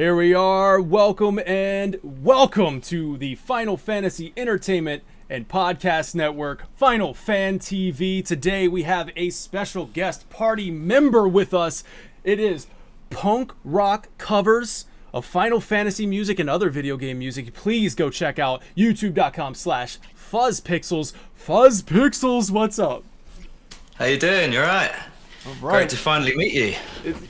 Here we are. Welcome to the Final Fantasy Entertainment and Podcast Network, Final Fan TV. Today we have a special guest party member with us. It is punk rock covers of Final Fantasy music and other video game music. Please go check out youtube.com/Fuzz Pixels. Fuzz Pixels, what's up? How you doing? You alright? All right. Great to finally meet you.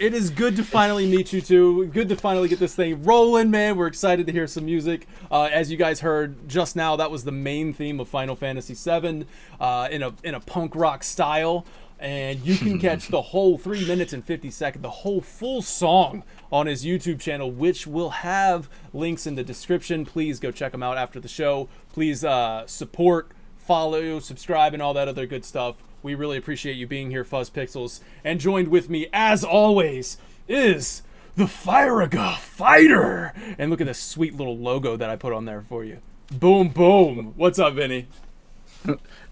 It is good to finally meet you too. Good to finally get this thing rolling, man. We're excited to hear some music. As you guys heard just now, that was the main theme of Final Fantasy VII in a punk rock style. And you can catch the whole 3 minutes and 50 seconds, the whole full song on his YouTube channel, which will have links in the description. Please go check them out after the show. Please support, follow, subscribe, and all that other good stuff. We really appreciate you being here, Fuzz Pixels. And joined with me, as always, is the Firaga Fighter. And look at this sweet little logo that I put on there for you. Boom, boom. What's up, Vinny?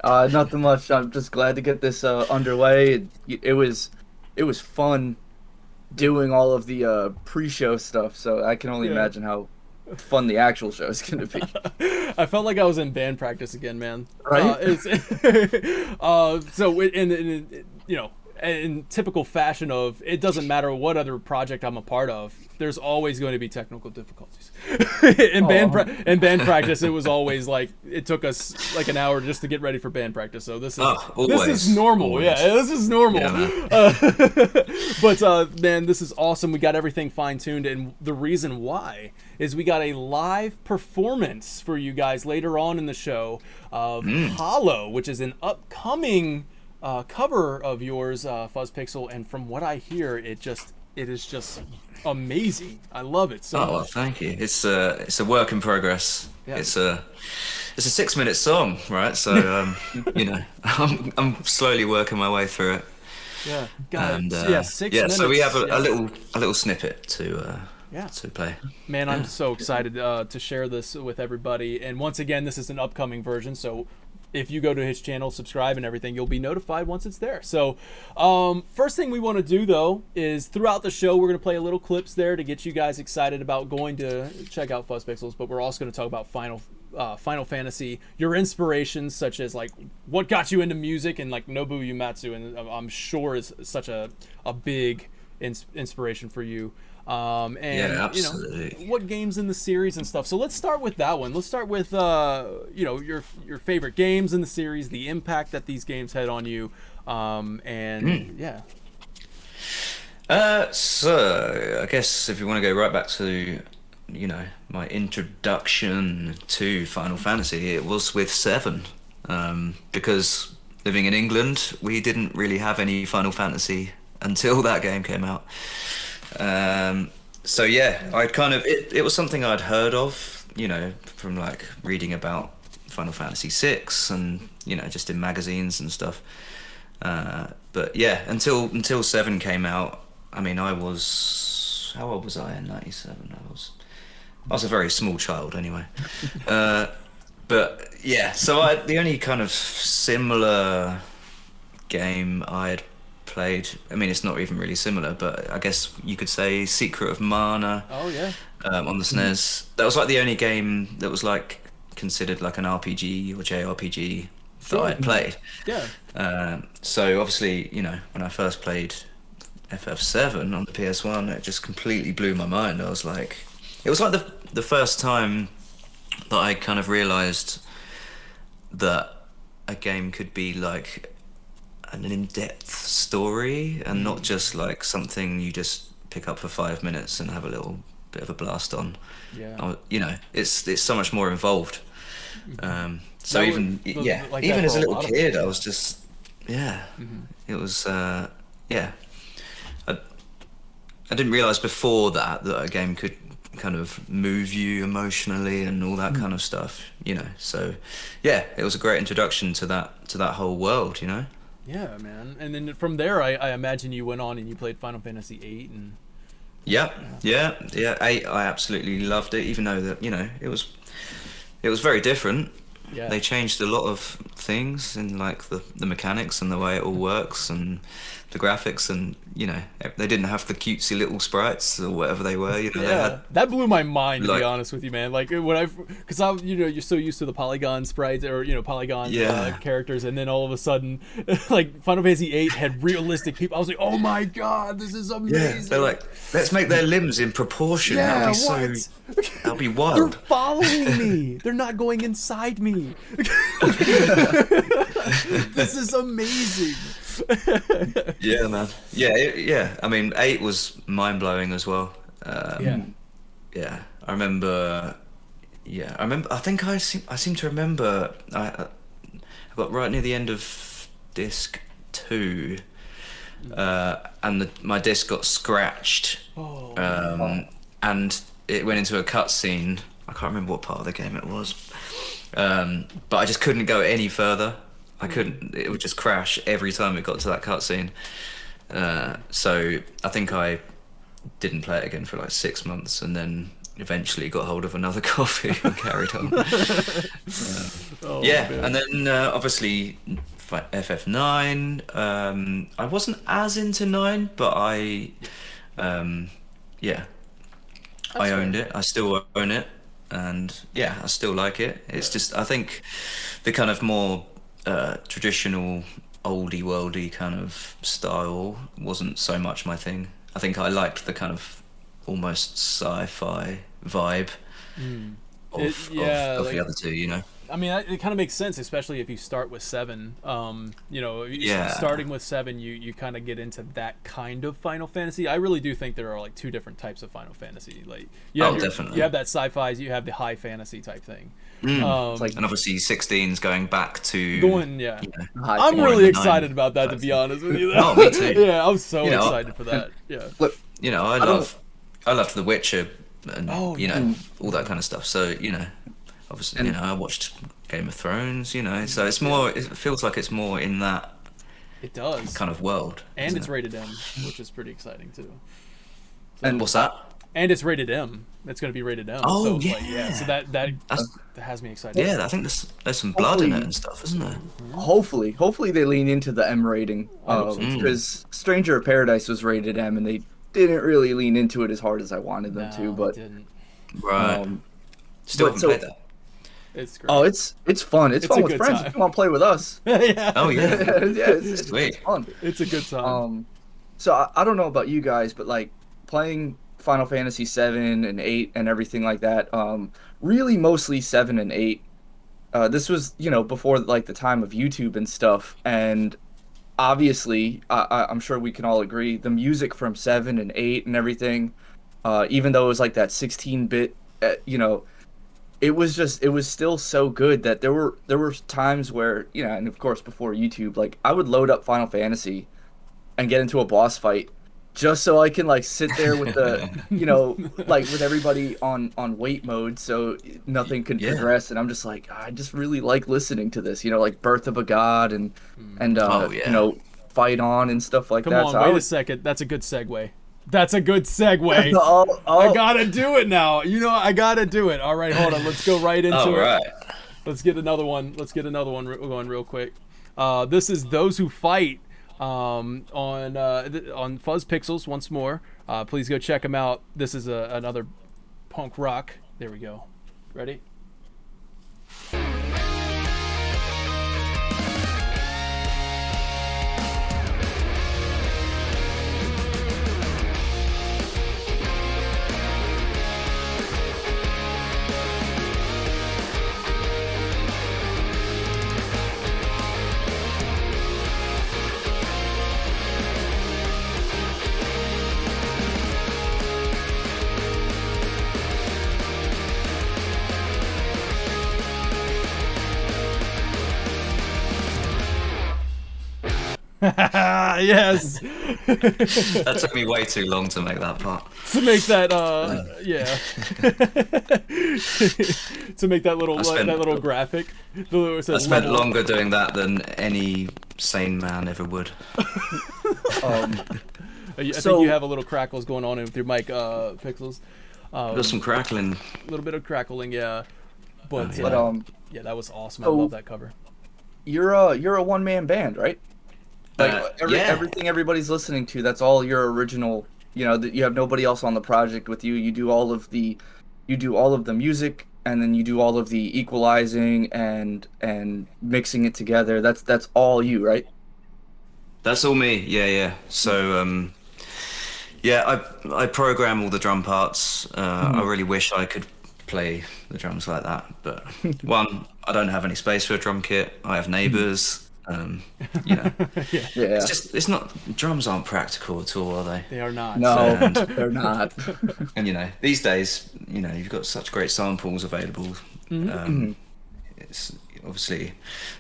Nothing much. I'm just glad to get this underway. It was fun doing all of the pre-show stuff, so I can only imagine how fun the actual show is going to be. I felt like I was in band practice again, man. Right? In typical fashion of, it doesn't matter what other project I'm a part of, there's always going to be technical difficulties. in band practice, it was always like, it took us like an hour just to get ready for band practice. So this is normal. Always. Yeah, this is normal. Yeah, man. But man, this is awesome. We got everything fine tuned, and the reason why is we got a live performance for you guys later on in the show of Hollow, which is an upcoming cover of yours, Fuzz Pixel, and from what I hear, it is just amazing. I love it so much. Well, thank you. It's a work in progress. Yeah. It's a 6-minute song, right? So I'm slowly working my way through it. Yeah, and 6 minutes. So we have a little snippet to play. Man, I'm so excited to share this with everybody. And once again, this is an upcoming version, so if you go to his channel, subscribe and everything, you'll be notified once it's there. So first thing we want to do, though, is throughout the show, we're going to play a little clips there to get you guys excited about going to check out Fuzz Pixels, but we're also going to talk about Final Fantasy, your inspirations, such as like what got you into music, and like Nobuo Uematsu, and I'm sure is such a big inspiration for you. What games in the series and stuff. So let's start with that one. Let's start with your favorite games in the series, the impact that these games had on you, So I guess if you want to go right back to my introduction to Final Fantasy, it was with VII, because living in England, we didn't really have any Final Fantasy until that game came out. So yeah, I'd kind of, it was something I'd heard of, from like reading about Final Fantasy VI and, just in magazines and stuff. But yeah, until 7 came out, I mean, how old was I in 97? I was a very small child anyway. But yeah, so the only kind of similar game I'd played, I mean, it's not even really similar, but I guess you could say Secret of Mana. Oh yeah. On the SNES. That was like the only game that was like considered like an RPG or JRPG that I had played. Yeah. So obviously, when I first played FF7 on the PS1, it just completely blew my mind. I was like, it was like the first time that I kind of realized that a game could be like an in-depth story and not just like something you just pick up for 5 minutes and have a little bit of a blast on. Yeah. It's so much more involved. So even as a little kid, I was just it was I didn't realize before that a game could kind of move you emotionally and all that kind of stuff, so yeah, it was a great introduction to that whole world. Yeah, man. And then from there, I imagine you went on and you played Final Fantasy VIII and... Yeah. 8, I absolutely loved it, even though that, it was very different. Yeah. They changed a lot of things in like the mechanics and the way it all works and the graphics, and they didn't have the cutesy little sprites or whatever they were. They had, that blew my mind, to like, be honest with you, man. Like because you're so used to the polygon sprites or polygon characters, and then all of a sudden, like Final Fantasy VIII had realistic people. I was like, oh my god, this is amazing. Yeah, they're like, let's make their limbs in proportion. Yeah, That'll be wild. They're following me. They're not going inside me. This is amazing. Yeah, man. Yeah. I mean, 8 was mind blowing as well. Yeah. I remember. Yeah, I think I seem to remember. I got right near the end of disc 2, and my disc got scratched. And it went into a cutscene. I can't remember what part of the game it was, but I just couldn't go any further. I couldn't. It would just crash every time it got to that cutscene. So I think I didn't play it again for like 6 months, and then eventually got hold of another copy and carried on. Man. And then obviously FF9. I wasn't as into 9, but I owned it. I still own it, and I still like it. It's just, I think the kind of more traditional oldie worldy kind of style wasn't so much my thing. I think I liked the kind of almost sci-fi vibe of the other two, I mean, it kind of makes sense, especially if you start with 7. Starting with 7, you kind of get into that kind of Final Fantasy. I really do think there are like 2 different types of Final Fantasy. Like, definitely. You have that sci-fi, you have the high fantasy type thing. And obviously 16's going back to I'm really excited about that, to be honest with you. Oh, me too. Yeah, I'm so excited for that. Yeah. I loved The Witcher and all that kind of stuff. So obviously, I watched Game of Thrones, so it's more. It feels like it's more in that. It does. Kind of world. And it's rated M, which is pretty exciting too. And what's that? And it's rated M. It's going to be rated M. Oh, so so that has me excited. Yeah, I think there's some blood in it and stuff, isn't there? Hopefully they lean into the M rating, because Stranger of Paradise was rated M, and they didn't really lean into it as hard as I wanted them to. But right, still haven't played that. It's great. Oh, it's fun. It's fun with friends. If you want to play with us. Yeah. Oh yeah. It's fun. It's a good time. So I don't know about you guys, but like playing Final Fantasy 7 and 8 and everything like that. Really, mostly 7 and 8. This was before like the time of YouTube and stuff, and obviously I'm sure we can all agree the music from 7 and 8 and everything, even though it was like that 16-bit, it was still so good that there were times where and of course before YouTube, like I would load up Final Fantasy and get into a boss fight just so I can like sit there with the like with everybody on wait mode so nothing could progress, and I'm just like, I just really like listening to this, like Birth of a God and Fight On and stuff like that. Come on, wait a second, that's a good segue. That's a good segue. I gotta do it now. I gotta do it. All right, hold on. Let's go right into it. Right. Let's get another one. Going real quick. This is Those Who Fight on Fuzz Pixels once more. Please go check them out. This is another punk rock. There we go. Ready? Yes. That took me way too long to make that part. To make that, to make that little graphic. I spent longer doing that than any sane man ever would. I think you have a little crackles going on with your mic, Pixels. There's some crackling. A little bit of crackling, yeah. But that was awesome. I love that cover. you're a one man band, right? Like yeah. everything everybody's listening to, that's all your original. You know, that you have nobody else on the project with you. You do all of the music, and then you do all of the equalizing and mixing it together. That's all you, right? That's all me. Yeah. So yeah, I program all the drum parts. I really wish I could play the drums like that, but one, I don't have any space for a drum kit. I have neighbors. You know, Yeah. it's not, drums aren't practical at all, are they? They are not. No, And- they're not. And you know, these days, you know, you've got such great samples available. It's obviously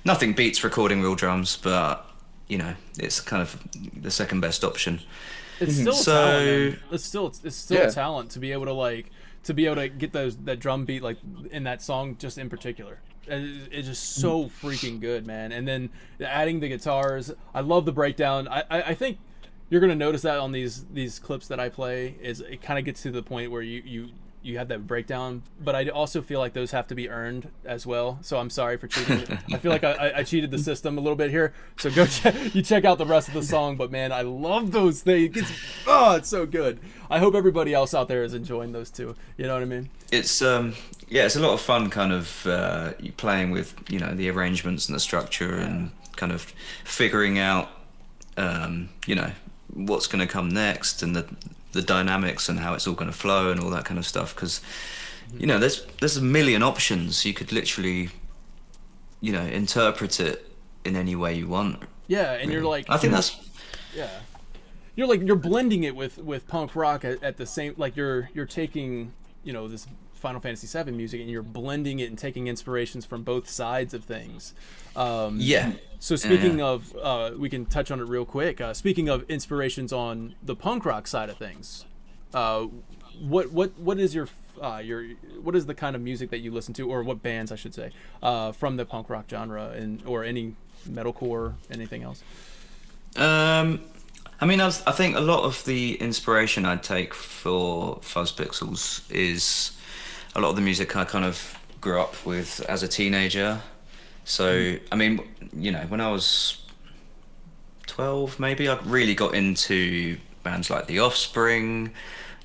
nothing beats recording real drums, but you know, it's kind of the second best option. It's still a So- talent, man. It's still Yeah. a talent to be able to get that drum beat like in that song just in particular. It's just so freaking good, man. And then adding the guitars, I love the breakdown. I think you're gonna notice that on these clips that I play, is it kind of gets to the point where you have that breakdown, but I also feel like those have to be earned as well. So I'm sorry for cheating. I feel like I cheated the system a little bit here. So go check out the rest of the song. But man, I love those things. It's so good. I hope everybody else out there is enjoying those too. You know what I mean? It's yeah, it's a lot of fun, kind of playing with, you know, the arrangements and the structure, and kind of figuring out you know, what's going to come next, and the dynamics and how it's all going to flow and all that kind of stuff, because you know, there's a million options. You could literally, you know, interpret it in any way you want. Yeah, and you're like, I think that's you're blending it with punk rock at the same, like you're taking, you know, this Final Fantasy VII music, and you're blending it and taking inspirations from both sides of things. yeah. So speaking of, we can touch on it real quick. Speaking of inspirations on the punk rock side of things, what is your what is the kind of music that you listen to, or what bands I should say, from the punk rock genre, and or any metalcore, anything else? I mean, I think a lot of the inspiration I'd take for Fuzz Pixels is a lot of the music I kind of grew up with as a teenager. So, I mean, you know, when I was 12, maybe, I really got into bands like The Offspring,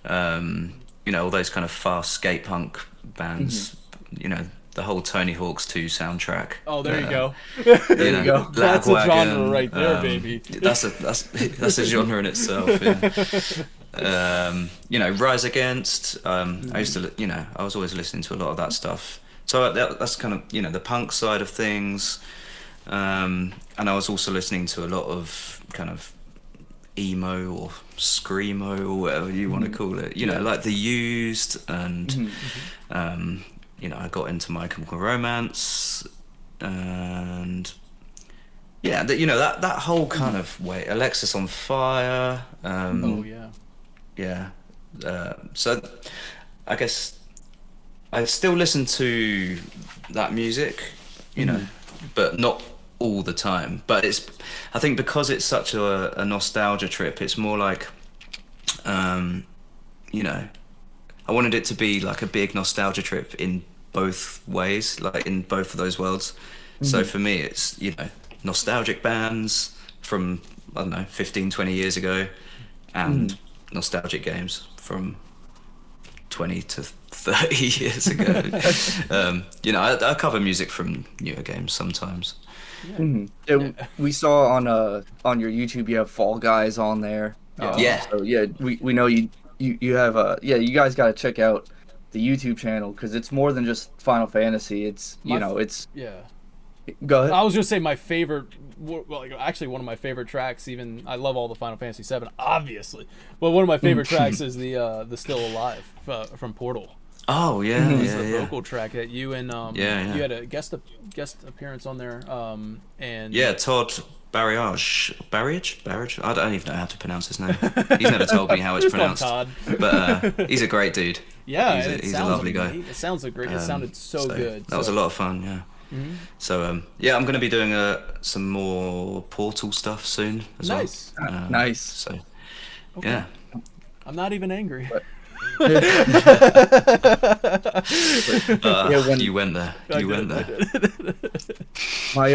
you know, all those kind of fast skate punk bands, you know, the whole Tony Hawk's 2 soundtrack. Oh, there you go. There you go. That's a Lagwagon, genre right there, baby. That's a genre in itself. Yeah. You know, Rise Against. I used to, you know, I was always listening to a lot of that stuff. So that's kind of, you know, the punk side of things. And I was also listening to a lot of kind of emo or screamo or whatever you want to call it. You know, like The Used, and you know, I got into My Chemical Romance, and yeah, you know, that whole kind of way. Alexis on Fire. Oh yeah. Yeah. So I guess I still listen to that music, you know, but not all the time. But I think because it's such a nostalgia trip, it's more like, you know, I wanted it to be like a big nostalgia trip in both ways, like in both of those worlds. So for me, it's, you know, nostalgic bands from, I don't know, 15, 20 years ago, and nostalgic games from 20 to 30 years ago. You know, I cover music from newer games sometimes. Yeah, we saw on your YouTube you have Fall Guys on there. Yeah. So yeah, we know you have you guys got to check out the YouTube channel, because it's more than just Final Fantasy. It's it's. Yeah. Go ahead. I was gonna say my favorite, well, like, actually one of my favorite tracks. Even I love all the Final Fantasy VII, obviously, but one of my favorite tracks is the Still Alive from Portal. Oh yeah, It's yeah, the yeah. vocal track that you and you had a guest appearance on there, and Yeah, Todd Barriage. I don't even know how to pronounce his name. He's never told me how it's Just call him pronounced. Todd. But he's a great dude. Yeah, he's a lovely guy. It sounds great. It sounded so good. That was a lot of fun. Yeah. So yeah, I'm going to be doing some more Portal stuff soon as Nice. well. Nice. So Okay. yeah. I'm not even angry. Yeah, when- You went there. You went there. My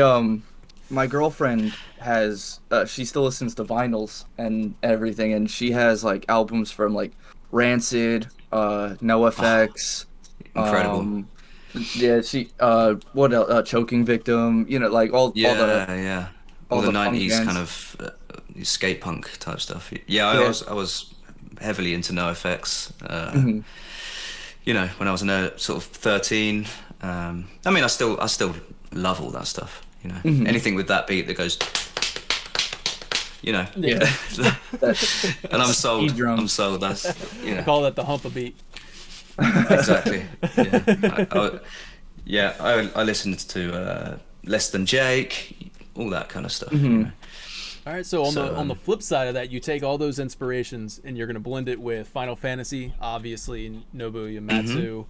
my girlfriend has she still listens to vinyls and everything, and she has like albums from like Rancid, NoFX, Incredible. yeah, she what else? Choking Victim, you know, like Yeah. All all the the punk 90s kind bands. of skate punk type stuff. Yeah, Yeah. I was heavily into NoFX. Hmm. You know, when I was sort of 13. I mean, I still love all that stuff. You know, Hmm. anything with that beat that goes, you know, Yeah. That and I'm speed sold. I'm drums. sold. That's you I know call that the hump a beat. exactly. Yeah, I listened to Less Than Jake, all that kind of stuff. You Hmm. know, All right, so so on the flip side of that, you take all those inspirations and you're going to blend it with Final Fantasy, obviously Nobuo Uematsu.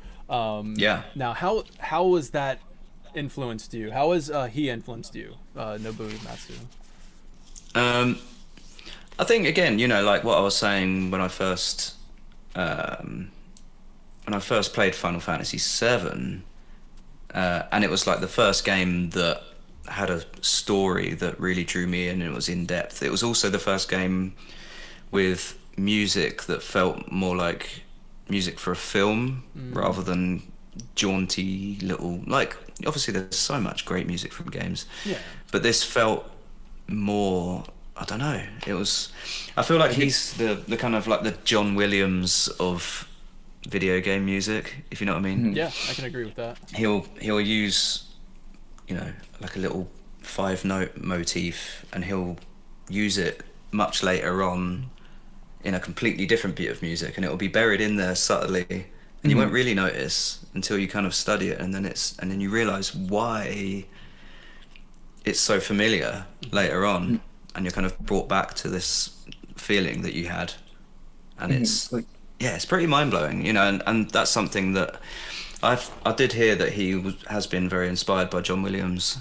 yeah. Now, how has that influenced you? How has he influenced you, Nobuo Uematsu? I think again, you know, like what I was saying um, when I first played Final Fantasy VII, and it was like the first game that had a story that really drew me in and it was in depth. It was also the first game with music that felt more like music for a film rather than jaunty little, like, obviously there's so much great music from games, Yeah. but this felt more, I don't know, I feel like he's the kind of like the John Williams of video game music, if you know what I mean. Yeah, I can agree with that. He'll use, you know, like a little 5-note motif, and he'll use it much later on in a completely different bit of music, and it will be buried in there subtly, and you won't really notice until you kind of study it, and then you realize why it's so familiar later on, and you're kind of brought back to this feeling that you had, and it's Like, yeah, it's pretty mind blowing, you know, and that's something that I did hear that has been very inspired by John Williams,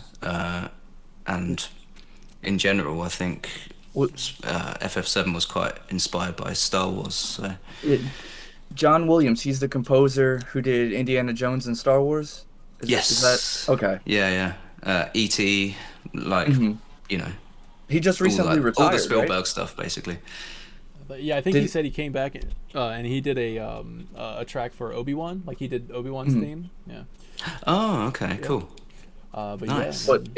and in general, I think what, FF7 was quite inspired by Star Wars. So it, John Williams, he's the composer who did Indiana Jones and Star Wars. Is that okay? Yeah. E.T., like you know, He just recently all retired, the right? Spielberg stuff, basically. But yeah, I think Did- he said he came back and he did a track for Obi-Wan, like he did Obi-Wan's theme. Yeah. Oh, okay, cool. But Nice. yeah, But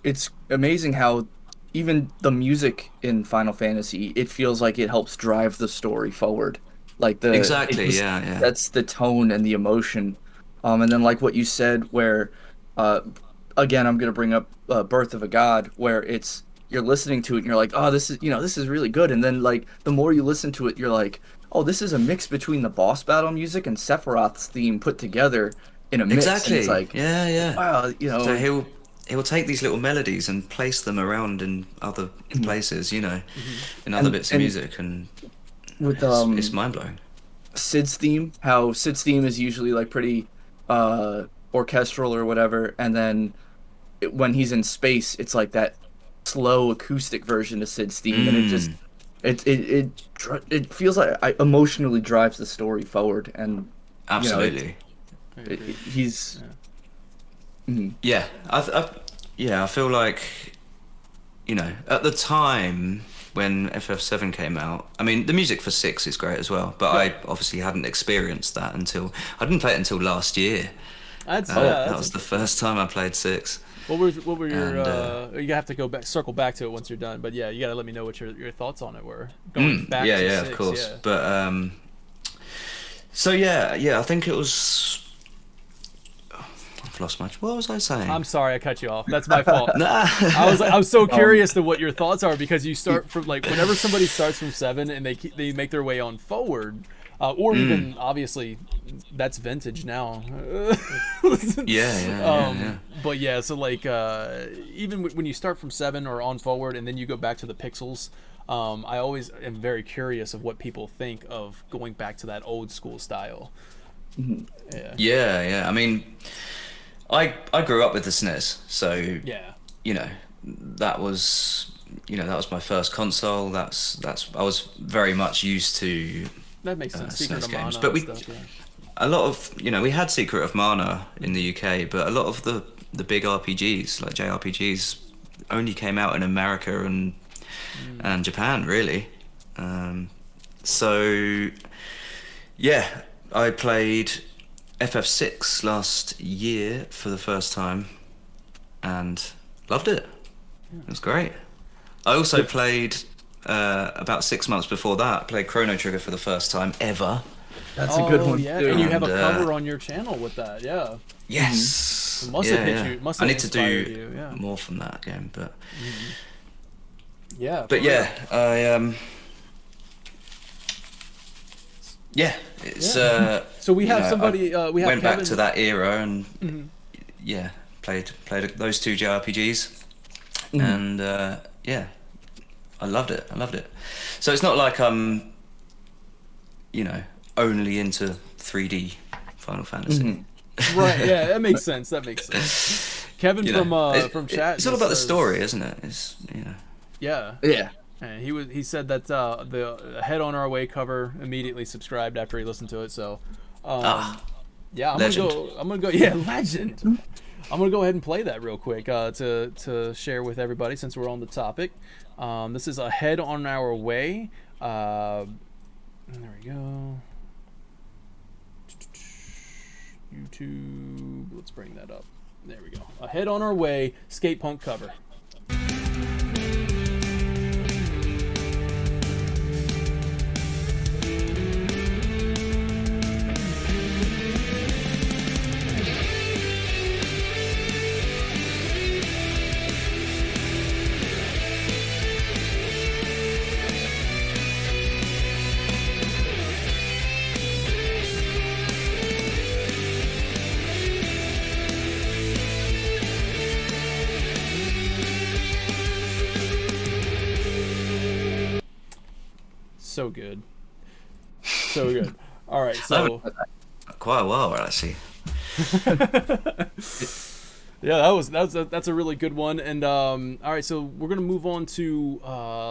it's amazing how even the music in Final Fantasy, it feels like it helps drive the story forward. Like Exactly, yeah. That's the tone and the emotion. And then like what you said, where uh, again I'm gonna bring up Birth of a God, where you're listening to it and you're like, oh, this is really good. And then like the more you listen to it, you're like, oh, this is a mix between the boss battle music and Sephiroth's theme put together in a mix. And Exactly. it's like, Yeah. wow, you know. So he'll take these little melodies and place them around in other places, you know, in other bits of and music, and with it's mind blowing. Sid's theme, how Sid's theme is usually like pretty orchestral or whatever, and then when he's in space, it's like that slow acoustic version of Sid's theme, and it just it feels like I emotionally drives the story forward, and Absolutely. he's Yeah, I feel like, you know, at the time when FF7 came out, I mean, the music for 6 is great as well, but I obviously hadn't experienced that I didn't play it until last year. That was the first time I played 6. what were your you have to circle back to it once you're done, but yeah, you got to let me know what your thoughts on it were. Going back to 6, of course. yeah. But so yeah, I think it was. I've lost my. What was I saying? I'm sorry I cut you off. That's my fault. Nah. I was so curious to what your thoughts are, because you start from like whenever somebody starts from 7 and they make their way on forward, or even obviously that's vintage now. Yeah. But yeah, so like even when you start from 7 or on forward and then you go back to the Pixels, I always am very curious of what people think of going back to that old school style. Yeah. I mean, I grew up with the SNES, so Yeah. you know, that was my first console. That's I was very much used to That makes sense. Secret SNES of games, Mana but and stuff, yeah. a lot of, you know, we had Secret of Mana in the UK, but a lot of the big RPGs like JRPGs only came out in America and Japan, really. So yeah, I played FF6 last year for the first time and loved it. It was great. I also played about 6 months before that, played Chrono Trigger for the first time ever. That's a good one. Yeah, too. and you have a cover on your channel with that. Yeah. Yes. It must have hit you. Must have I need to do inspired you, yeah. more from that game, but Yeah. but yeah, I it's So we you have know, somebody. We have went Kevin. back to that era and yeah, played those two JRPGs, and yeah, I loved it. So it's not like I'm, only into 3D Final Fantasy. Right. Yeah, that makes sense. Kevin from chat. It's all about the story, isn't it? It's Yeah. Yeah. And he said that the Head on Our Way cover immediately subscribed after he listened to it. So, yeah, I'm gonna go. Yeah, legend. I'm gonna go ahead and play that real quick to share with everybody since we're on the topic. This is A Head on Our Way. There we go. YouTube. Let's bring that up. There we go. A Head on Our Way skate punk cover. So good. So good. All right, so quite a while actually. yeah, that's a really good one. And all right, so we're gonna move on to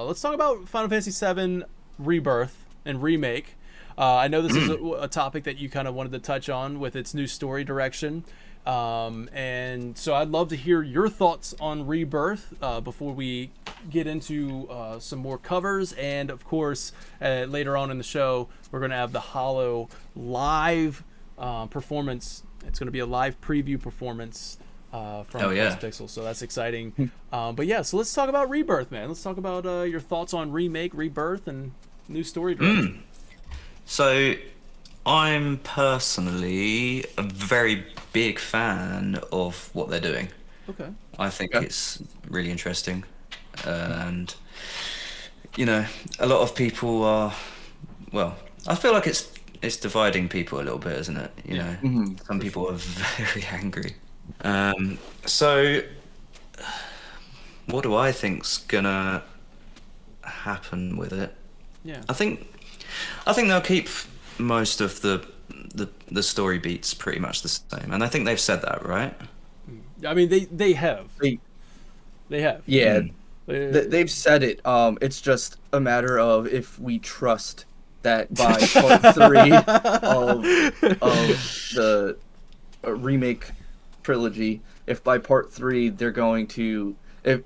let's talk about Final Fantasy VII Rebirth and Remake. I know this is a topic that you kind of wanted to touch on with its new story direction. And so I'd love to hear your thoughts on Rebirth before we get into some more covers. And of course, later on in the show, we're going to have the Hollow live performance. It's going to be a live preview performance from Fuzz Pixels. So that's exciting. But yeah, so let's talk about Rebirth, man. Let's talk about your thoughts on Remake, Rebirth, and new story direction. So I'm personally a very big fan of what they're doing. Okay. I think it's really interesting. And, a lot of people are, well, I feel like it's dividing people a little bit, isn't it? You know, some people are very angry. So what do I think's gonna happen with it? Yeah. I think they'll keep most of the story beats pretty much the same, and I think they've said that, right? I mean, they have. They have. Yeah. They've said it. It's just a matter of if we trust that by part 3 of the remake trilogy, if by part 3 they're going to, if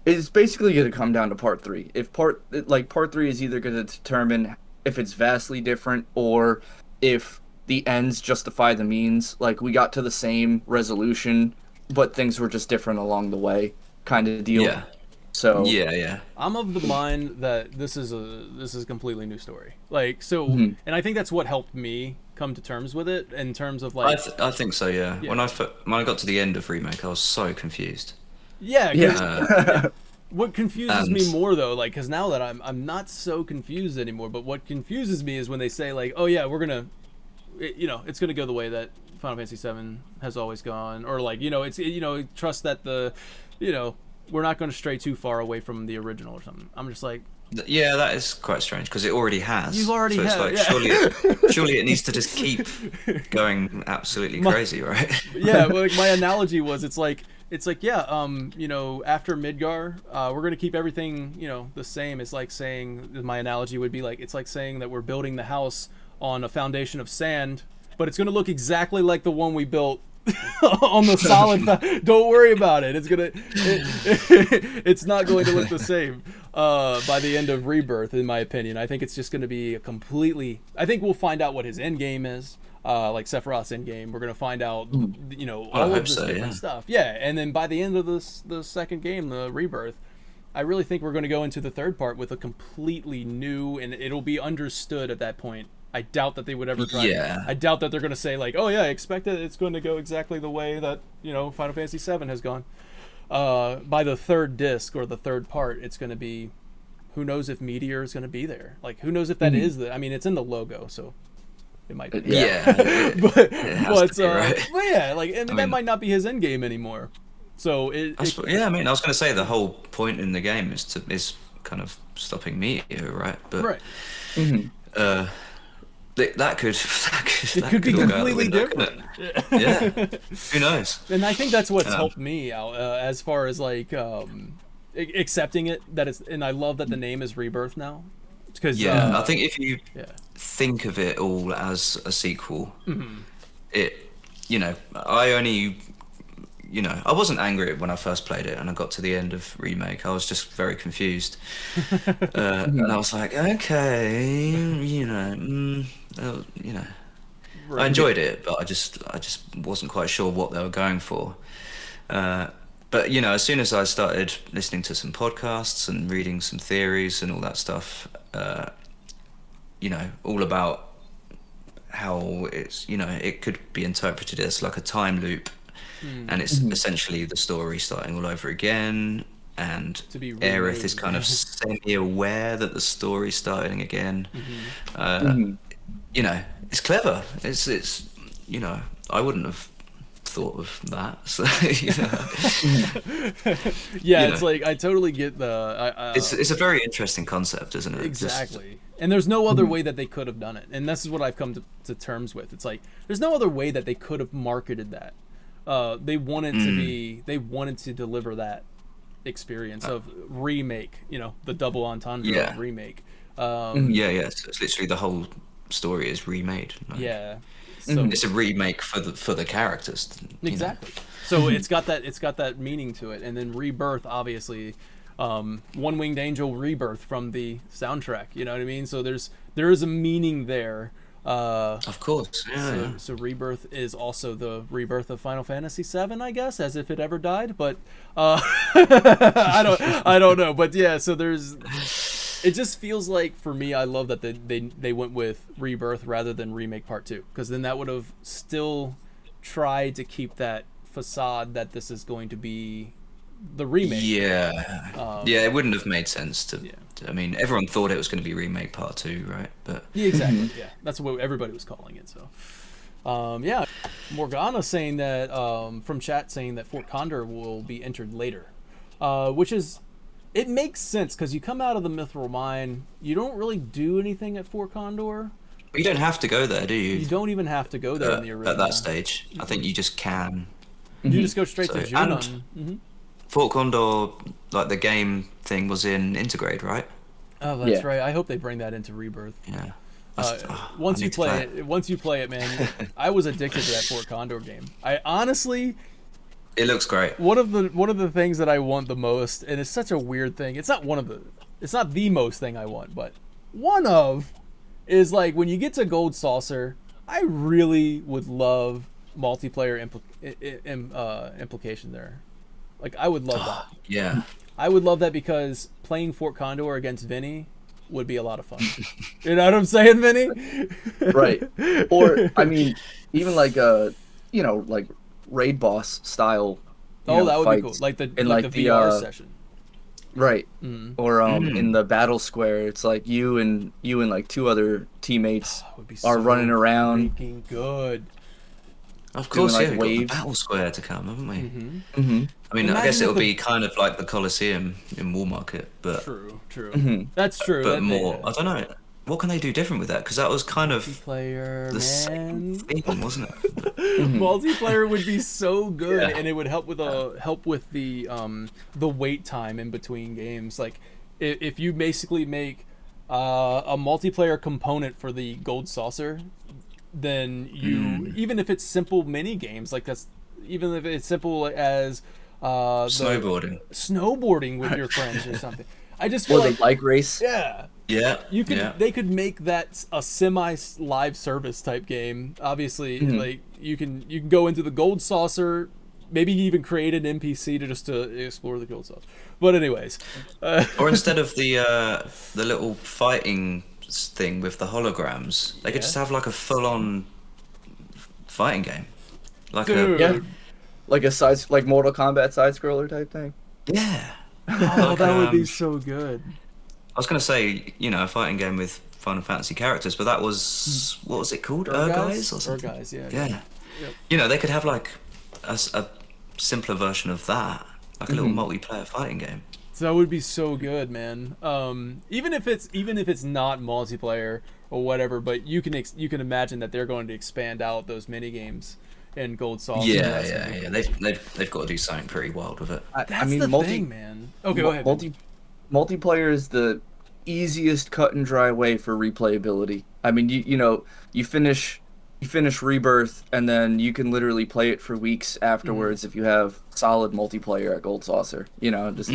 it's basically going to come down to part 3. If part 3 is either going to determine if it's vastly different or if the ends justify the means. Like, we got to the same resolution, but things were just different along the way, kind of deal. Yeah. So yeah. I'm of the mind that this is a completely new story. Like, so, and I think that's what helped me come to terms with it in terms of like. I think so. Yeah. When I got to the end of Remake, I was so confused. Yeah. What confuses me more though, like, because now that I'm not so confused anymore, but what confuses me is when they say like, oh yeah, we're gonna, it's gonna go the way that Final Fantasy VII has always gone, or like, it's trust that we're not going to stray too far away from the original or something. I'm just like, yeah, that is quite strange because it already has. You've already so had, it's like, surely it needs to just keep going absolutely crazy, right? Yeah, like my analogy was, it's like yeah, after Midgar, we're gonna keep everything the same. It's like saying, my analogy would be like, it's like saying that we're building the house on a foundation of sand, but it's gonna look exactly like the one we built on the solid. Don't worry about it. It's not going to look the same by the end of Rebirth, in my opinion. I think it's just going to be a completely. I think we'll find out what his end game is. Like Sephiroth's end game, we're gonna find out, all of this different stuff. Yeah, and then by the end of the second game, the Rebirth, I really think we're gonna go into the third part with a completely new, and it'll be understood at that point. I doubt that they would ever try. Yeah. I doubt that they're gonna say like, oh yeah, expect it. It's going to go exactly the way that Final Fantasy VII has gone. By the third disc or the third part, it's gonna be, who knows if Meteor is gonna be there? Like, who knows if that is the? I mean, it's in the logo, so. It might be. Yeah. but yeah, like, and that might not be his end game anymore. So I was going to say the whole point in the game is kind of stopping Meteor, right? But right. That could be completely different. Yeah. Who knows? And I think that's what's helped me out as far as like accepting it, that it's, and I love that the name is Rebirth now. Because I think if you think of it all as a sequel, I wasn't angry when I first played it and I got to the end of Remake. I was just very confused. And I was like, okay, I enjoyed it, but I just wasn't quite sure what they were going for. But as soon as I started listening to some podcasts and reading some theories and all that stuff, all about how it's, it could be interpreted as like a time loop, and it's essentially the story starting all over again, and Aerith is kind of semi-aware that the story's starting again. It's clever. It's I wouldn't have thought of that. So, it's like I totally get the. It's a very interesting concept, isn't it? Exactly. And there's no other way that they could have done it, and this is what I've come to terms with. It's like there's no other way that they could have marketed that. They wanted to be. They wanted to deliver that experience of Remake. The double entendre of Remake. So it's literally the whole story is remade. So it's a remake for the characters. Exactly. So it's got that meaning to it, and then Rebirth, obviously, One Winged Angel Rebirth from the soundtrack. You know what I mean? So there is a meaning there. Of course. So Rebirth is also the rebirth of Final Fantasy VII, I guess, as if it ever died. But I don't know. But yeah, so there's. It just feels like, for me, I love that they went with Rebirth rather than Remake Part 2, because then that would have still tried to keep that facade that this is going to be the remake. It wouldn't have made sense to. I mean, everyone thought it was going to be Remake Part 2, right? But exactly. Yeah, that's what everybody was calling it. So, Morgana saying that from chat saying that Fort Condor will be entered later, which is. It makes sense, because you come out of the Mithril Mine, you don't really do anything at Fort Condor. You don't have to go there, do you? You don't even have to go there in the arena. At that stage. I think you just can. You just go straight to Junon. Fort Condor, like the game thing, was in Intergrade, right? Oh, that's right. I hope they bring that into Rebirth. Yeah. Once you play it, man, I was addicted to that Fort Condor game. I honestly... It looks great. One of the things that I want the most, and it's such a weird thing. It's not the most thing I want, but one of is like when you get to Gold Saucer, I really would love multiplayer implication there. Like, I would love that. Yeah. I would love that, because playing Fort Condor against Vinny would be a lot of fun. You know what I'm saying, Vinny? Right. Or I mean, even like like raid boss style. That would be cool. Like the VR session. Right. Or in the battle square, it's like you and like two other teammates are running around. Freaking good. Of course, doing, we've waves. got the battle square to come, haven't we? I mean, I guess it'll be kind of like the Colosseum in Wall Market, but true. That's true. But more, I don't know. What can they do different with that? Because that was kind of multiplayer, the same thing, wasn't it? Multiplayer would be so good, and it would help with the wait time in between games. Like, if you basically make a multiplayer component for the Gold Saucer, then you even if it's simple mini games, like even if it's simple as snowboarding with your friends or something. I just feel the bike race. Yeah. Yeah. They could make that a semi live service type game. Obviously, like you can go into the gold saucer, maybe even create an NPC to explore the gold saucer. But anyways, or instead of the little fighting thing with the holograms, they could just have like a full-on fighting game, like like like Mortal Kombat side scroller type thing. Yeah. Oh, that would be so good. I was gonna say, a fighting game with Final Fantasy characters, but that was what was it called? Urguys or something? Urguys, yeah. Yep. They could have like a simpler version of that, like a little multiplayer fighting game. So that would be so good, man. Even if it's not multiplayer or whatever, but you can imagine that they're going to expand out those mini games in Gold Sauce. Yeah. They've got to do something pretty wild with it. I mean, the thing, man. Okay, go ahead. Multiplayer is the easiest cut and dry way for replayability. I mean, you finish Rebirth, and then you can literally play it for weeks afterwards if you have solid multiplayer at Gold Saucer. Just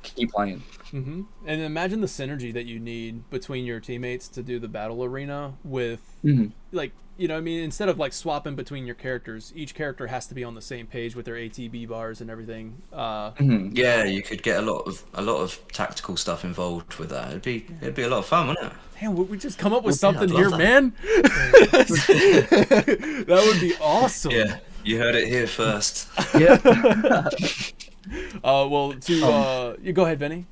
keep playing. And imagine the synergy that you need between your teammates to do the battle arena with, like, instead of like swapping between your characters, each character has to be on the same page with their ATB bars and everything. Yeah, you could get a lot of tactical stuff involved with that. It'd be a lot of fun, wouldn't it? Man, we just come up with something here, man. That would be awesome. Yeah, you heard it here first. Yeah. You go ahead, Vinny.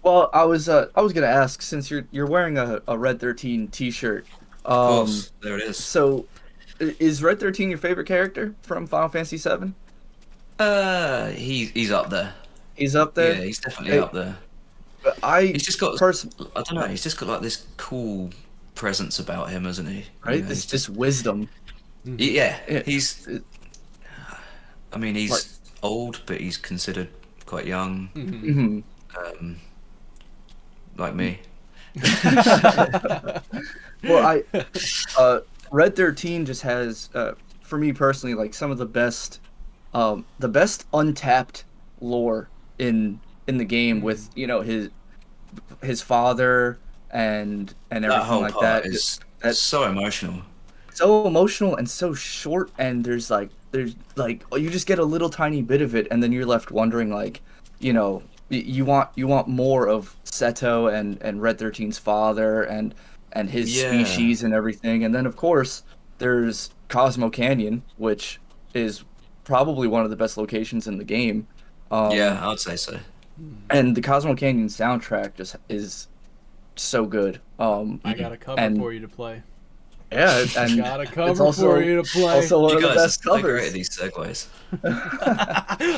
Well, I was gonna ask, since you're wearing a Red 13 T-shirt. Of course, there it is. So, is Red 13 your favorite character from Final Fantasy VII? He's up there. He's up there. Yeah, he's definitely up there. He's just got. I don't know. He's just got like this cool presence about him, hasn't he? Right. It's just wisdom. Yeah. He's. I mean, he's old, but he's considered quite young. Like me. Well, Red 13 just has, for me personally, like some of the best untapped lore in the game with his father and everything like that. That's so emotional. So emotional and so short, and there's you just get a little tiny bit of it, and then you're left wondering, like, you want more of Seto and Red 13's father and his species and everything. And then of course there's Cosmo Canyon, which is probably one of the best locations in the game. Yeah, I would say so. And the Cosmo Canyon soundtrack just is so good. I got a cover for you to play. Yeah, and got a cover for you to play. Also one of the best covers. Great at these segues.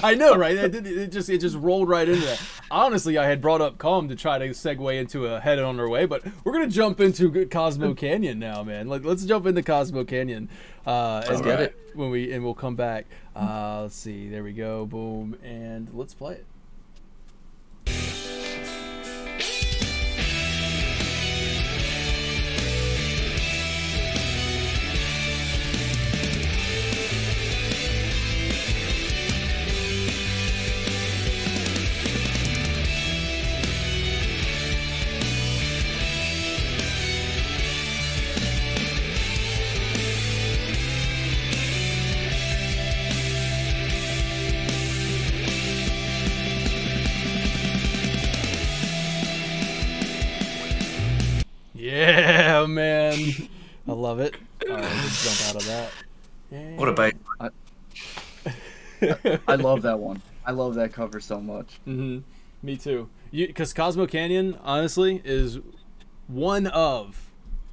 I know, right? It just rolled right into that. Honestly, I had brought up Calm to try to segue into a Head on Our Way, but we're gonna jump into Cosmo Canyon now, man. Let's jump into Cosmo Canyon. Let's get it we'll come back. Let's see. There we go. Boom, and let's play it. Yeah, man. I love it. All right, let's jump out of that. Yay. What a bait. I love that one. I love that cover so much. Me too. Because Cosmo Canyon, honestly, is one of...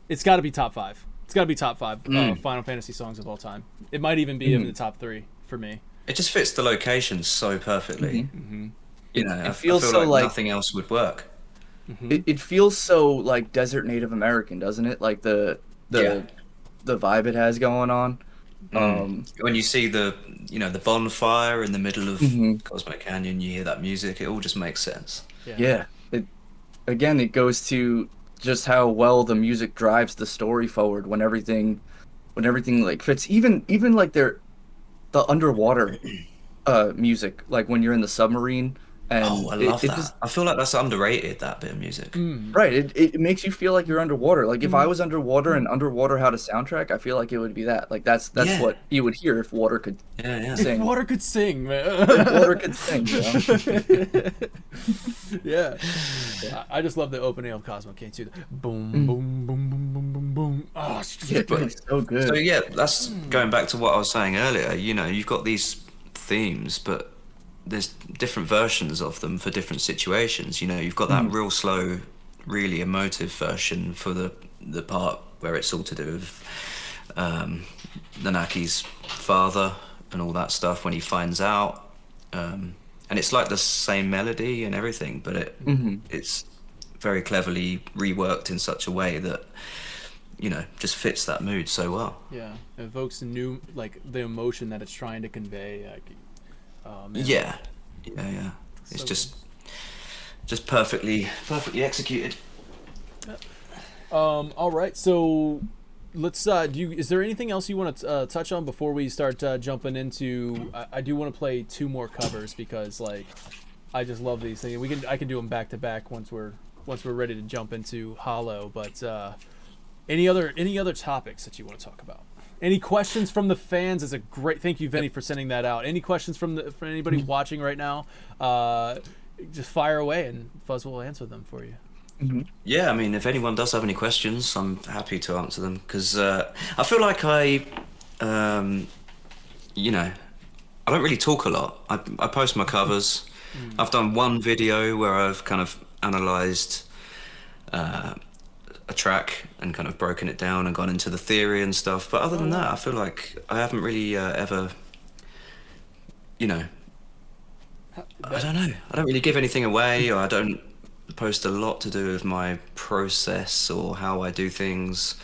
It's got to be top 5. It's got to be top 5 Final Fantasy songs of all time. It might even be in the top 3 for me. It just fits the location so perfectly. I feel so like nothing else would work. It feels so like desert Native American, doesn't it? Like the vibe it has going on. When you see the bonfire in the middle of Cosmo Canyon, you hear that music. It all just makes sense. Yeah. It goes to just how well the music drives the story forward when everything like fits. Even like their the underwater music, like when you're in the submarine, and Oh, I love it that. just I feel like that's underrated, that bit of music. right. It makes you feel like you're underwater. Like if I was underwater and Mm. underwater had a soundtrack, I feel like it would be that. Like that's Yeah, what you would hear if water could yeah, yeah. If sing. water could sing, man. If water could sing, you know? Yeah. I just love the opening of Cosmo King too. Boom, Mm. boom, boom, boom, boom, boom, boom. Oh, it's just Yeah, great. it's so good. So yeah, that's going back to what I was saying earlier. You know, you've got these themes, but there's different versions of them for different situations. You know, you've got that real slow, really emotive version for the part where it's all to do with Nanaki's father and all that stuff when he finds out. And it's like the same melody and everything, but it's very cleverly reworked in such a way that, you know, just fits that mood so well. Yeah, it evokes a new, like, the emotion that it's trying to convey. Like, man. Yeah, yeah, yeah. It's So just perfectly executed. all right, so let's is there anything else you want to touch on before we start jumping into I do want to play 2 more covers because, like, I just love these things. I can do them back to back once we're ready to jump into Hollow, but any other topics that you want to talk about? Any questions from the fans? Is a great thank you, Vinny, for sending that out. Any questions from anybody watching right now? Just fire away and Fuzz will answer them for you. Yeah, I mean, if anyone does have any questions, I'm happy to answer them because I feel like you know, I don't really talk a lot. I post my covers. I've done one video where I've kind of analysed a track and kind of broken it down and gone into the theory and stuff. But other than that, I feel like I haven't really ever, you know, I don't know. I don't really give anything away, or I don't post a lot to do with my process or how I do things.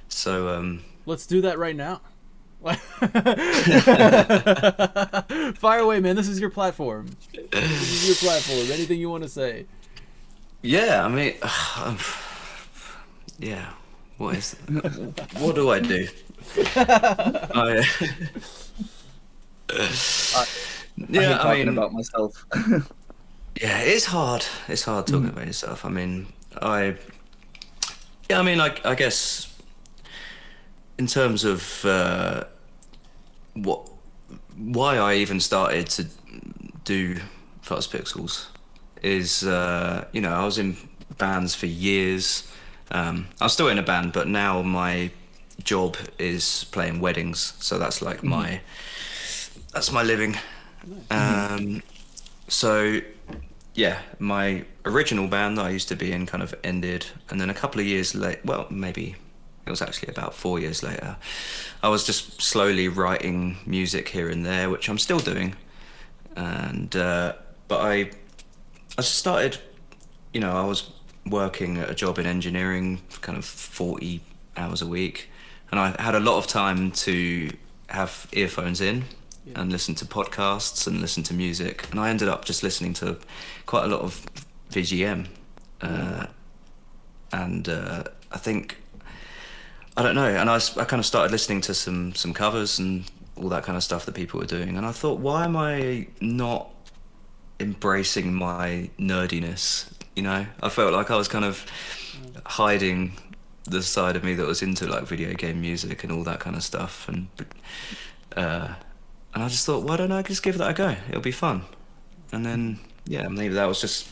So Let's do that right now. Fire away, man. This is your platform. Anything you want to say? yeah, I mean, yeah. What do I do? Yeah, I mean, about myself. Yeah, it's hard. It's hard talking about yourself. I mean, I guess in terms of why I even started to do Fuzz Pixels is, you know, I was in bands for years. I'm still in a band, but now my job is playing weddings, so that's like that's my living. So yeah, my original band that I used to be in kind of ended, and then a couple of years later, well, maybe it was actually about 4 years later, I was just slowly writing music here and there, which I'm still doing. And but I just started, you know, I was working at a job in engineering, kind of 40 hours a week, and I had a lot of time to have earphones in and listen to podcasts and listen to music, and I ended up just listening to quite a lot of VGM, and I think, I don't know, and I kind of started listening to some covers and all that kind of stuff that people were doing, and I thought, why am I not embracing my nerdiness? You know, I felt like I was kind of hiding the side of me that was into like video game music and all that kind of stuff, and I just thought, why don't I just give that a go? It'll be fun. And then, yeah, maybe that was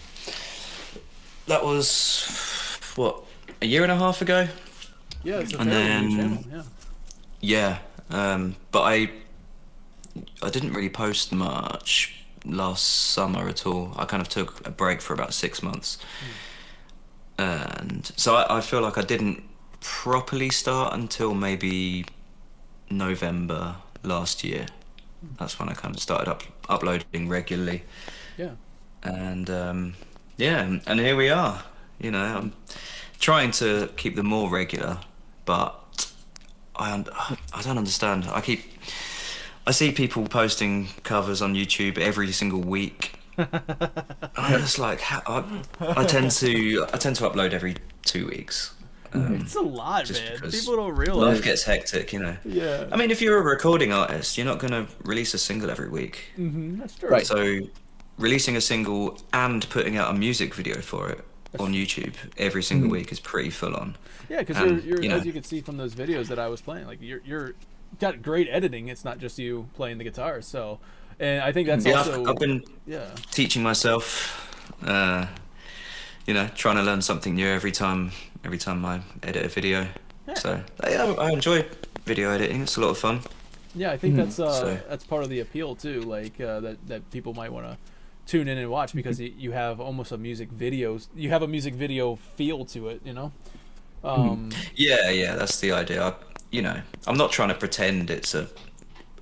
what, a year and a half ago? Yeah, it's a And fairly new then, channel. Yeah. but I didn't really post much last summer at all. I kind of took a break for about 6 months. And so I feel like I didn't properly start until maybe November last year. That's when I kind of started uploading regularly. Yeah. And yeah, and here we are. You know, I'm trying to keep them more regular, but I don't understand. I see people posting covers on YouTube every single week. I'm just like, I tend to upload every 2 weeks, It's a lot, just man. because People don't realize. life gets hectic, you know. Yeah. I mean, if you're a recording artist, you're not going to release a single every week. That's true. Right. So releasing a single and putting out a music video for it on YouTube every single week is pretty full on. Yeah, because you're you know, as you can see from those videos that I was playing, like you're got great editing. It's not just you playing the guitar. So, and I think that's also I've been teaching myself, you know, trying to learn something new every time I edit a video. Yeah. So I enjoy video editing. It's a lot of fun. Yeah, I think that's part of the appeal too. Like that people might want to tune in and watch because you have almost a music video. You have a music video feel to it, you know. Yeah, that's the idea. You know, I'm not trying to pretend it's a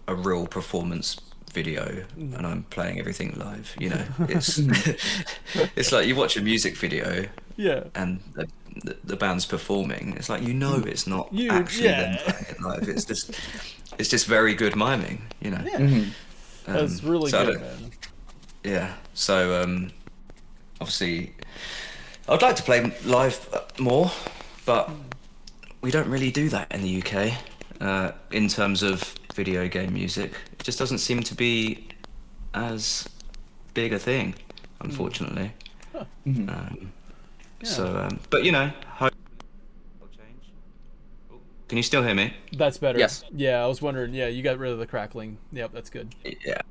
real performance video and I'm playing everything live. You know, it's it's like you watch a music video, and the band's performing. It's like it's not actually them playing it live. It's just very good miming. You know, That's really good, man. Yeah. So obviously, I'd like to play live more, but we don't really do that in the UK in terms of video game music. It just doesn't seem to be as big a thing, unfortunately. So, but you know, hope will change. Can you still hear me? That's better. Yes. Yeah, I was wondering. Yeah, you got rid of the crackling. Yep, that's good. Yeah.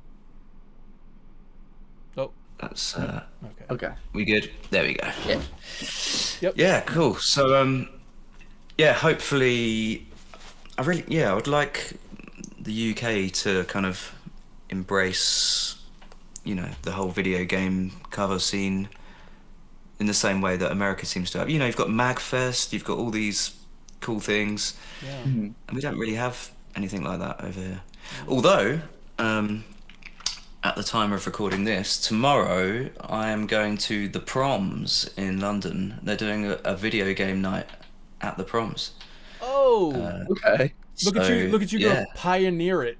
Oh. That's Okay. we good? There we go. Yeah. Yep. Yeah, cool. So yeah, hopefully I would like the UK to kind of embrace, you know, the whole video game cover scene in the same way that America seems to have. You know, you've got MagFest, you've got all these cool things, and we don't really have anything like that over here. Although, at the time of recording this, tomorrow I am going to the Proms in London. They're doing a video game night at the Proms. Oh, Okay. look at you go pioneer it.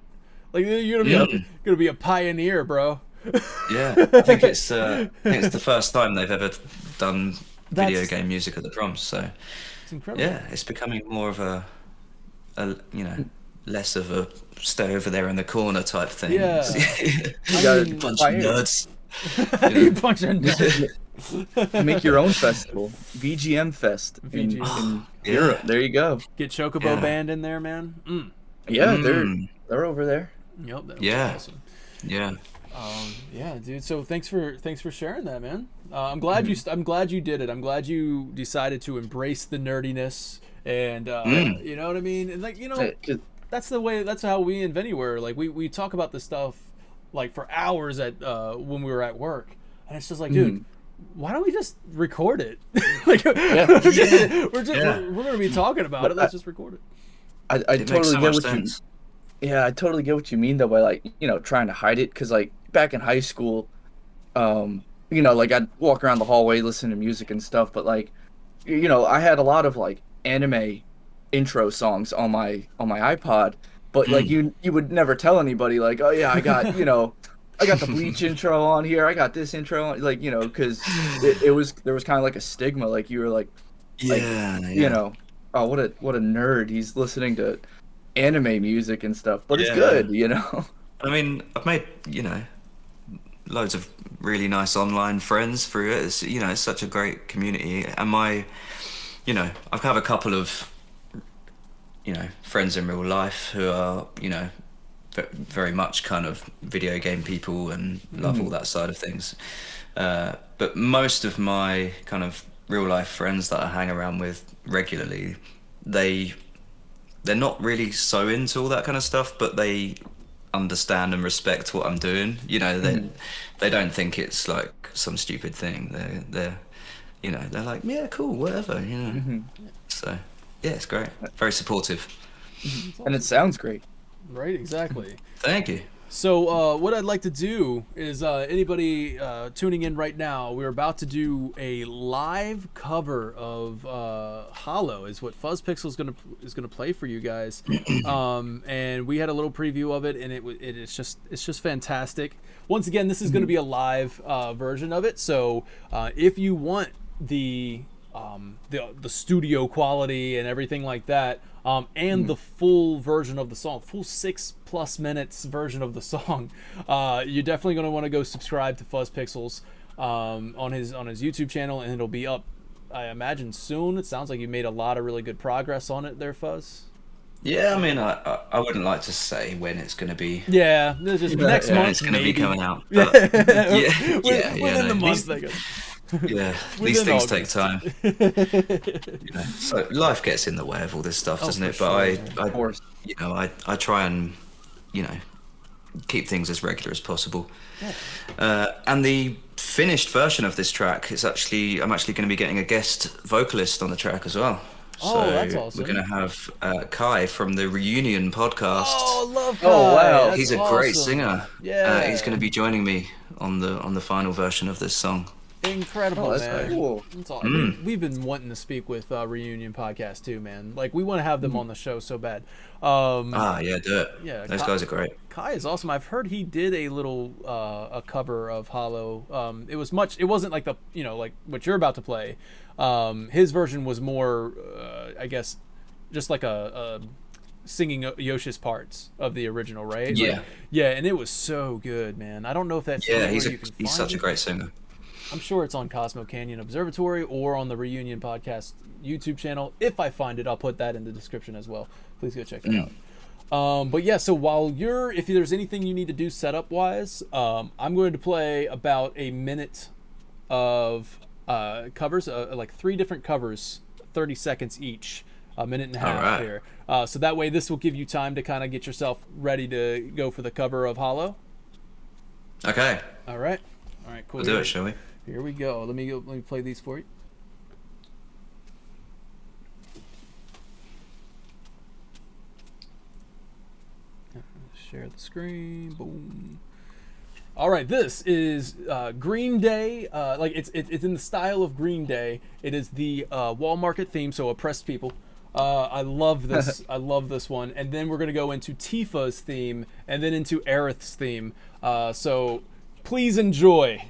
Like you're gonna be a pioneer, bro. Yeah, I think it's the first time they've ever done video game music at the Proms. So it's incredible. yeah, it's becoming more of a you know, less of a stay over there in the corner type thing. Yeah. You got mean, a Bunch of nerds. You bunch of nerds. Make your own festival, VGM Fest in Europe. There you go. Get Chocobo Band in there, man. Yeah, they're over there. Yep. That Yeah. Awesome. Yeah. Yeah, dude. So thanks for sharing that, man. I'm glad I'm glad you did it. I'm glad you decided to embrace the nerdiness, and you know what I mean. And like, you know, that's the way. That's how we in Anywhere. Like we talk about this stuff like for hours at when we were at work, and it's just like, dude, why don't we just record it? Like, we're gonna be talking about it. Let's just record it. I totally get what you. Yeah, I totally get what you mean though by like, you know, trying to hide it, because like back in high school, you know, like I'd walk around the hallway listening to music and stuff, but like, you know, I had a lot of like anime intro songs on my iPod, but like you would never tell anybody like, oh yeah, I got you know, I got the Bleach intro on here, I got this intro on, like, you know, because there was kind of like a stigma, like you were like, you know, oh what a nerd, he's listening to anime music and stuff, but it's good, you know. I mean, I've made, you know, loads of really nice online friends through it. It's, you know, it's such a great community, and you know, I have a couple of, you know, friends in real life who are, you know, very much kind of video game people and love all that side of things. But most of my kind of real life friends that I hang around with regularly, they're not really so into all that kind of stuff, but they understand and respect what I'm doing. You know, they don't think it's like some stupid thing. They're you know, they're like, yeah, cool, whatever, you know. So yeah, it's great. Very supportive. And it sounds great. Right, exactly. Thank you. So what I'd like to do is anybody tuning in right now, we're about to do a live cover of Hollow, is what Fuzz Pixels is gonna play for you guys. And we had a little preview of it, and it's just fantastic. Once again, this is going to be a live version of it. So if you want the the studio quality and everything like that, and the full version of the song, full 6+ minutes version of the song, you're definitely going to want to go subscribe to Fuzz Pixels on his YouTube channel, and it'll be up, I imagine, soon. It sounds like you made a lot of really good progress on it there, Fuzz. Yeah, I mean, I wouldn't like to say when it's going to be. Yeah, just next month. It's going to be coming out. Yeah, within the no, month. I guess. Yeah, these things take time. So life gets in the way of all this stuff, doesn't it? But of course. I try and, keep things as regular as possible. And the finished version of this track is I'm actually going to be getting a guest vocalist on the track as well. Oh, that's awesome. We're going to have Kai from the Reunion podcast. Oh, love Kai. Oh, wow. That's he's a awesome. great singer. Yeah. He's going to be joining me on the final version of this song. Incredible, that's man. very cool. That's awesome. We've been wanting to speak with Reunion podcast too, man. Like, we want to have them on the show so bad. Yeah, do it. Yeah, those guys are great. Kai is awesome. I've heard he did a little a cover of Hollow. It wasn't like like what you're about to play. His version was more, I guess, just like a singing Yoshi's parts of the original, right? Yeah. Like, yeah, and it was so good, man. I don't know if that's He's you can he's find such a it. great singer. I'm sure it's on Cosmo Canyon Observatory or on the Reunion Podcast YouTube channel. If I find it, I'll put that in the description as well. Please go check it out. But yeah, so if there's anything you need to do setup wise, I'm going to play about a minute of covers, like 3 different covers, 30 seconds each, a minute and a half here. So that way this will give you time to kind of get yourself ready to go for the cover of Hollow. Okay. All right, cool. We'll do it, shall we? Here we go. Let me play these for you. Share the screen. Boom. All right, this is Green Day. Like it's in the style of Green Day. It is the Wall Market theme, so Oppressed People. I love this. I love this one. And then we're gonna go into Tifa's theme, and then into Aerith's theme. So please enjoy.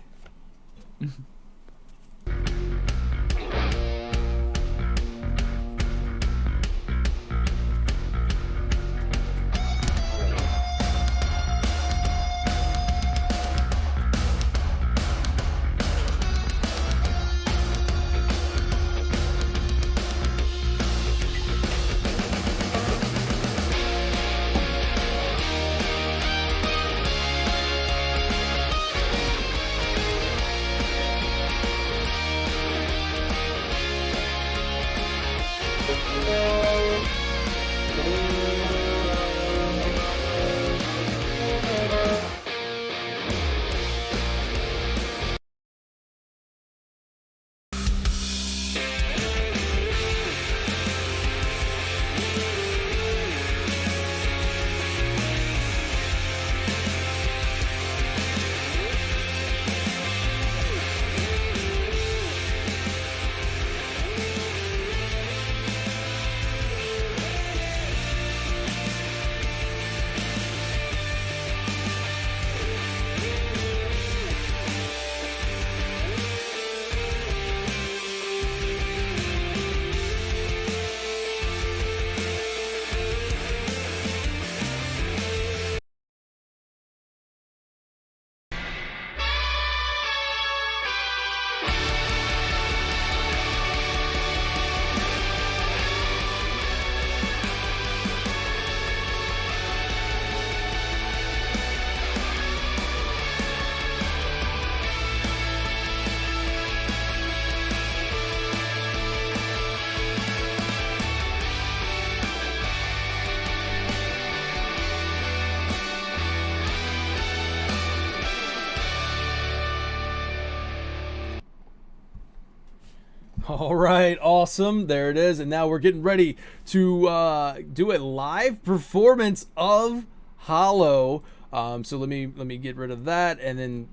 All right, awesome. There it is. And now we're getting ready to do a live performance of Hollow. So let me get rid of that, and then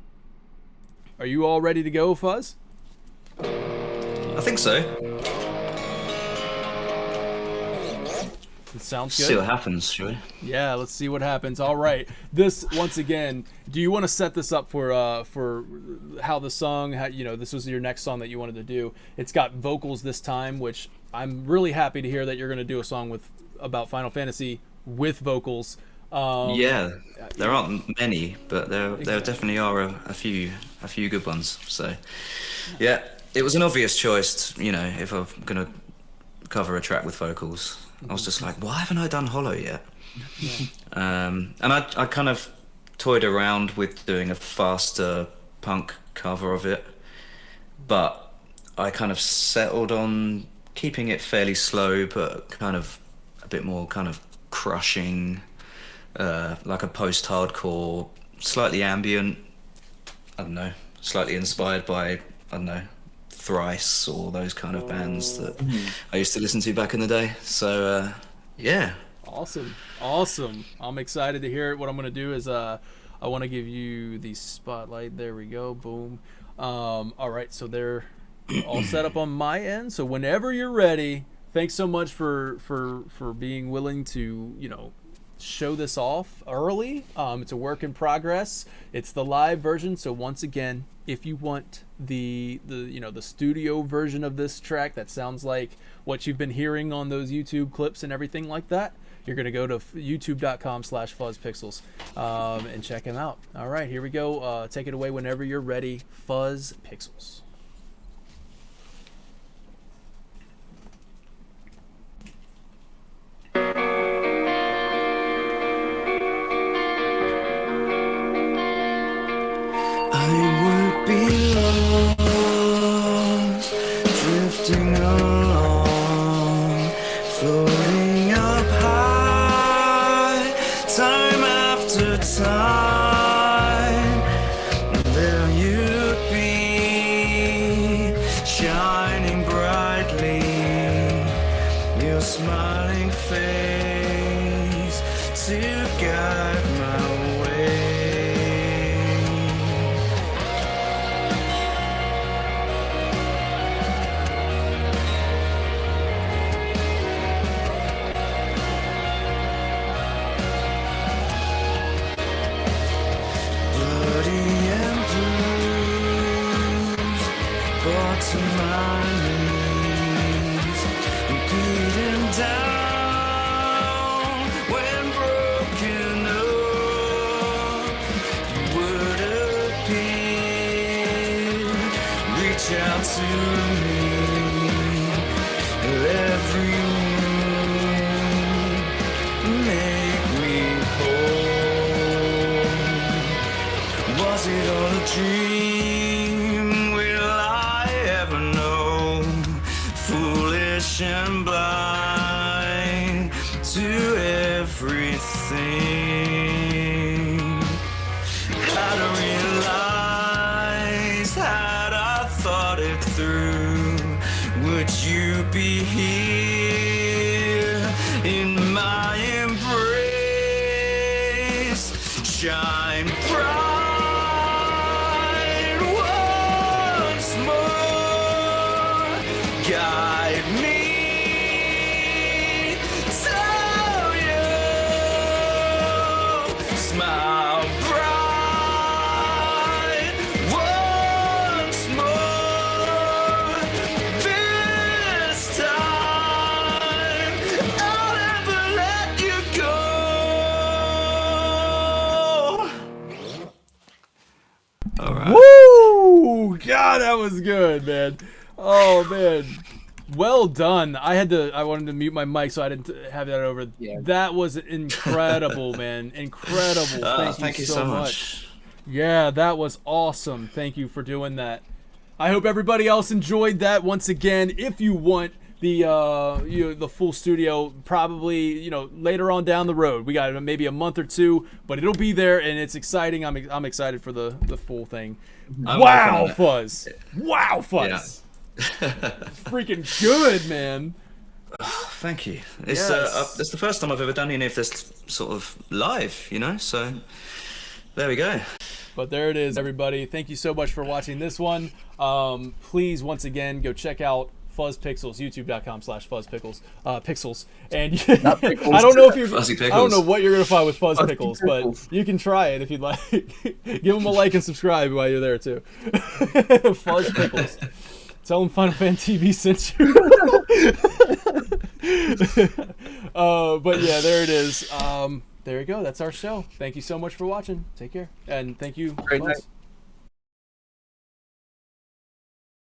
are you all ready to go, Fuzz? I think so. It sounds good. See what happens, shall we? Yeah, let's see what happens. All right. This, once again, do you want to set this up for how the song, this was your next song that you wanted to do. It's got vocals this time, which I'm really happy to hear that you're going to do a song about Final Fantasy with vocals. Yeah, there aren't many, but there definitely are a few good ones. So, yeah, it was an obvious choice, if I'm going to cover a track with vocals. I was just like, why haven't I done Hollow yet? Yeah. And I kind of toyed around with doing a faster punk cover of it, but I kind of settled on keeping it fairly slow, but kind of a bit more kind of crushing, like a post-hardcore, slightly ambient, I don't know, slightly inspired by, I don't know, Thrice or those kind of bands that I used to listen to back in the day. So yeah, awesome. I'm excited to hear it. What I'm going to do is I want to give you the spotlight. There we go. Boom. All right, so they're all set up on my end, so whenever you're ready. Thanks so much for being willing to show this off early. It's a work in progress. It's the live version, so once again, if you want the studio version of this track that sounds like what you've been hearing on those YouTube clips and everything like that, you're going to go to youtube.com/fuzzpixels and check him out. All right, here we go. Take it away whenever you're ready. Fuzz Pixels. Drifting along, floating up high, time after time. There you'd be, shining brightly, your smiling face to guide my way. To my knees, beating down when broken up, you would appear, reach out to me, every wound make me whole. Was it all a dream? Foolish and blind to everything. Had I realized, had I thought it through, would you be here in my embrace? Shine bright once more. Guide me, tell you, smile bright once more. This time, I'll never let you go. All right. Woo! God, that was good, man. Oh man, well done. I wanted to mute my mic so I didn't have that over. Yeah. That was incredible, man. Incredible. Thank you so much. Yeah, that was awesome. Thank you for doing that. I hope everybody else enjoyed that. Once again, if you want the full studio, probably later on down the road, we got maybe a month or two, but it'll be there and it's exciting. I'm excited for the full thing. Wow, Fuzz. Wow, Fuzz. Yeah. Freaking good, man. Thank you. It's the first time I've ever done any of this sort of live, so there we go. But there it is, everybody. Thank you so much for watching this one. Please, once again, go check out Fuzz Pixels, youtube.com/Fuzz Pixels, and Not pickles. I don't know if you're, Fuzzy I don't know Pickles. what you're gonna find with Fuzz Fuzzy Pickles, Pickles. but you can try it if you'd like. Give them a like and subscribe while you're there too. Fuzz Pickles. Tell them Final Fan TV sent you. But yeah, there it is. There you go. That's our show. Thank you so much for watching. Take care, and thank you. Great Fuzz. night.